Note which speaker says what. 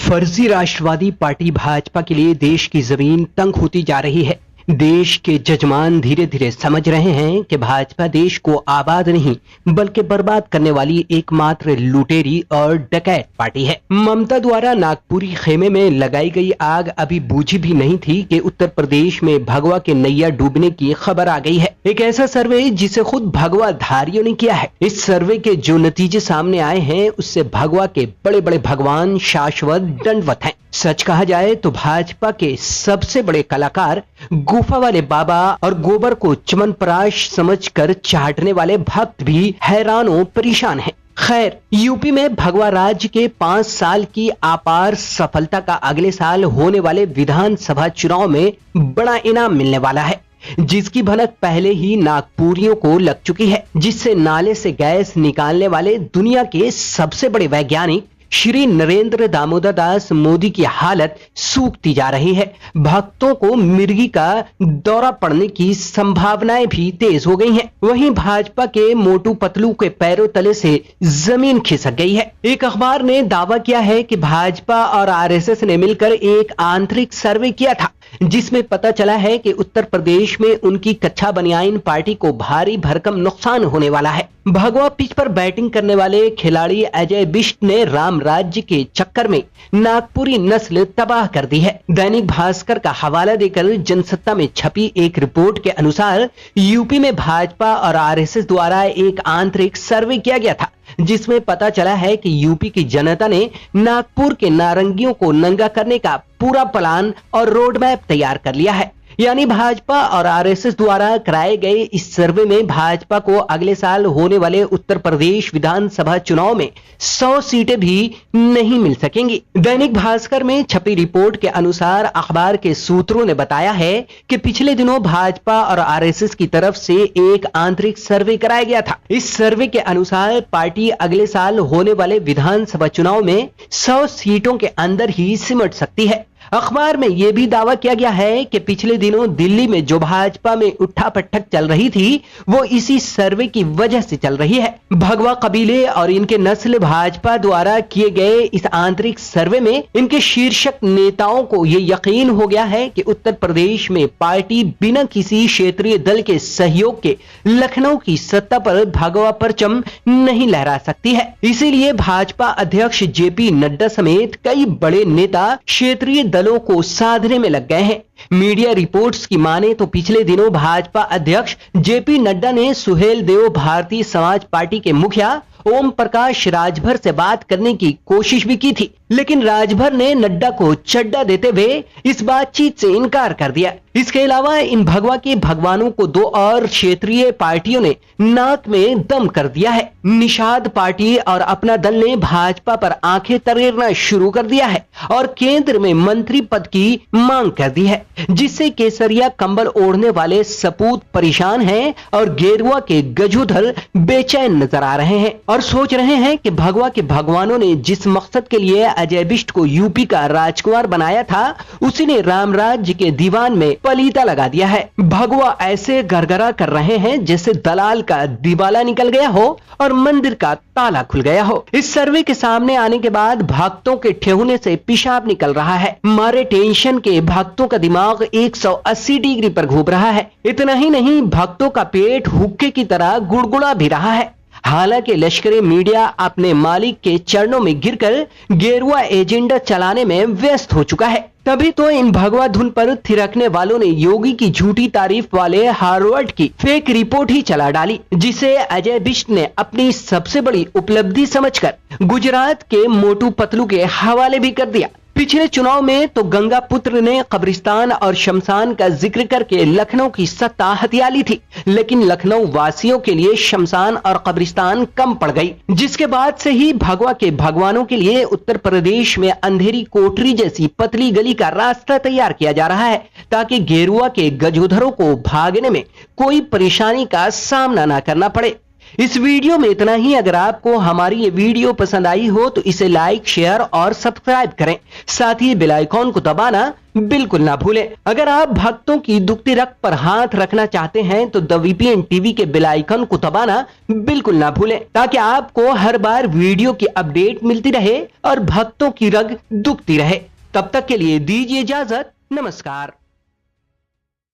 Speaker 1: फर्जी राष्ट्रवादी पार्टी भाजपा के लिए देश की जमीन तंग होती जा रही है। देश के जजमान धीरे धीरे समझ रहे हैं कि भाजपा देश को आबाद नहीं बल्कि बर्बाद करने वाली एकमात्र लुटेरी और डकैत पार्टी है। ममता द्वारा नागपुरी खेमे में लगाई गई आग अभी बूझी भी नहीं थी कि उत्तर प्रदेश में भगवा के नैया डूबने की खबर आ गई है। एक ऐसा सर्वे जिसे खुद भगवा धारियों ने किया है। इस सर्वे के जो नतीजे सामने आए हैं उससे भगवा के बड़े बड़े भगवान शाश्वत दंडवत हैं। सच कहा जाए तो भाजपा के सबसे बड़े कलाकार गुफा वाले बाबा और गोबर को चमनप्राश समझकर चाटने वाले भक्त भी हैरानों परेशान हैं। खैर, यूपी में भगवा राज्य के 5 साल की अपार सफलता का अगले साल होने वाले विधानसभा चुनाव में बड़ा इनाम मिलने वाला है, जिसकी भनक पहले ही नागपुरियों को लग चुकी है, जिससे नाले से गैस निकालने वाले दुनिया के सबसे बड़े वैज्ञानिक श्री नरेंद्र दामोदर दास मोदी की हालत सूखती जा रही है। भक्तों को मिर्गी का दौरा पड़ने की संभावनाएं भी तेज हो गई हैं। वहीं भाजपा के मोटू पतलू के पैरों तले से जमीन खिसक गई है। एक अखबार ने दावा किया है कि भाजपा और आरएसएस ने मिलकर एक आंतरिक सर्वे किया था, जिसमें पता चला है कि उत्तर प्रदेश में उनकी कच्चा बनियाइन पार्टी को भारी भरकम नुकसान होने वाला है। भगवा पिच पर बैटिंग करने वाले खिलाड़ी अजय बिष्ट ने राम राज्य के चक्कर में नागपुरी नस्ल तबाह कर दी है। दैनिक भास्कर का हवाला देकर जनसत्ता में छपी एक रिपोर्ट के अनुसार यूपी में भाजपा और आरएसएस द्वारा एक आंतरिक सर्वे किया गया था, जिसमें पता चला है कि यूपी की जनता ने नागपुर के नारंगियों को नंगा करने का पूरा प्लान और रोड मैप तैयार कर लिया है। यानी भाजपा और आरएसएस द्वारा कराए गए इस सर्वे में भाजपा को अगले साल होने वाले उत्तर प्रदेश विधानसभा चुनाव में 100 सीटें भी नहीं मिल सकेंगी। दैनिक भास्कर में छपी रिपोर्ट के अनुसार अखबार के सूत्रों ने बताया है कि पिछले दिनों भाजपा और आरएसएस की तरफ से एक आंतरिक सर्वे कराया गया था। इस सर्वे के अनुसार पार्टी अगले साल होने वाले विधानसभा चुनाव में 100 सीटों के अंदर ही सिमट सकती है। अखबार में यह भी दावा किया गया है कि पिछले दिनों दिल्ली में जो भाजपा में उठा-पटक चल रही थी, वो इसी सर्वे की वजह से चल रही है। भगवा कबीले और इनके नस्ल भाजपा द्वारा किए गए इस आंतरिक सर्वे में इनके शीर्षक नेताओं को ये यकीन हो गया है कि उत्तर प्रदेश में पार्टी बिना किसी क्षेत्रीय दल के सहयोग के लखनऊ की सत्ता पर भगवा परचम नहीं लहरा सकती है। इसीलिए भाजपा अध्यक्ष जेपी नड्डा समेत कई बड़े नेता क्षेत्रीय दलों को साधने में लग गए हैं। मीडिया रिपोर्ट्स की माने तो पिछले दिनों भाजपा अध्यक्ष जेपी नड्डा ने सुहेल देव भारतीय समाज पार्टी के मुखिया ओम प्रकाश राजभर से बात करने की कोशिश भी की थी, लेकिन राजभर ने नड्डा को चड्डा देते हुए इस बातचीत से इनकार कर दिया। इसके अलावा इन भगवा के भगवानों को 2 और क्षेत्रीय पार्टियों ने नाक में दम कर दिया है। निषाद पार्टी और अपना दल ने भाजपा पर आंखें तरेरना शुरू कर दिया है और केंद्र में मंत्री पद की मांग कर दी है, जिससे केसरिया कंबल ओढ़ने वाले सपूत परेशान हैं और गेरुआ के गजूधर बेचैन नजर आ रहे हैं और सोच रहे हैं कि भगवा के भगवानों ने जिस मकसद के लिए अजय बिष्ट को यूपी का राजकुमार बनाया था, उसी ने राम राज्य के दीवान में पलीता लगा दिया है। भगवा ऐसे गरगरा कर रहे हैं जैसे दलाल का दिवाला निकल गया हो और मंदिर का ताला खुल गया हो। इस सर्वे के सामने आने के बाद भक्तों के ठेहुने से पेशाब निकल रहा है। मारे टेंशन के भक्तों का दिमाग 180 डिग्री पर घूम रहा है। इतना ही नहीं, भक्तों का पेट हुक्के की तरह गुड़गुड़ा भी रहा है। हालांकि लश्करी मीडिया अपने मालिक के चरणों में गिरकर गेरुआ एजेंडा चलाने में व्यस्त हो चुका है। तभी तो इन भगवा धुन पर थिरकने वालों ने योगी की झूठी तारीफ वाले हार्वर्ड की फेक रिपोर्ट ही चला डाली, जिसे अजय बिष्ट ने अपनी सबसे बड़ी उपलब्धि समझकर गुजरात के मोटू पतलू के हवाले भी कर दिया। पिछले चुनाव में तो गंगा पुत्र ने कब्रिस्तान और शमशान का जिक्र करके लखनऊ की सत्ता हथिया ली थी, लेकिन लखनऊ वासियों के लिए शमशान और कब्रिस्तान कम पड़ गई, जिसके बाद से ही भगवा के भगवानों के लिए उत्तर प्रदेश में अंधेरी कोठरी जैसी पतली गली का रास्ता तैयार किया जा रहा है, ताकि गेरुआ के गजोधरों को भागने में कोई परेशानी का सामना न करना पड़े। इस वीडियो में इतना ही। अगर आपको हमारी ये वीडियो पसंद आई हो तो इसे लाइक, शेयर और सब्सक्राइब करें। साथ ही बेल आइकॉन को दबाना बिल्कुल ना भूलें। अगर आप भक्तों की दुखती रग पर हाथ रखना चाहते हैं तो द वीपीएन टीवी के बेल आइकन को दबाना बिल्कुल ना भूलें, ताकि आपको हर बार वीडियो की अपडेट मिलती रहे और भक्तों की रग दुखती रहे। तब तक के लिए दीजिए इजाजत। नमस्कार।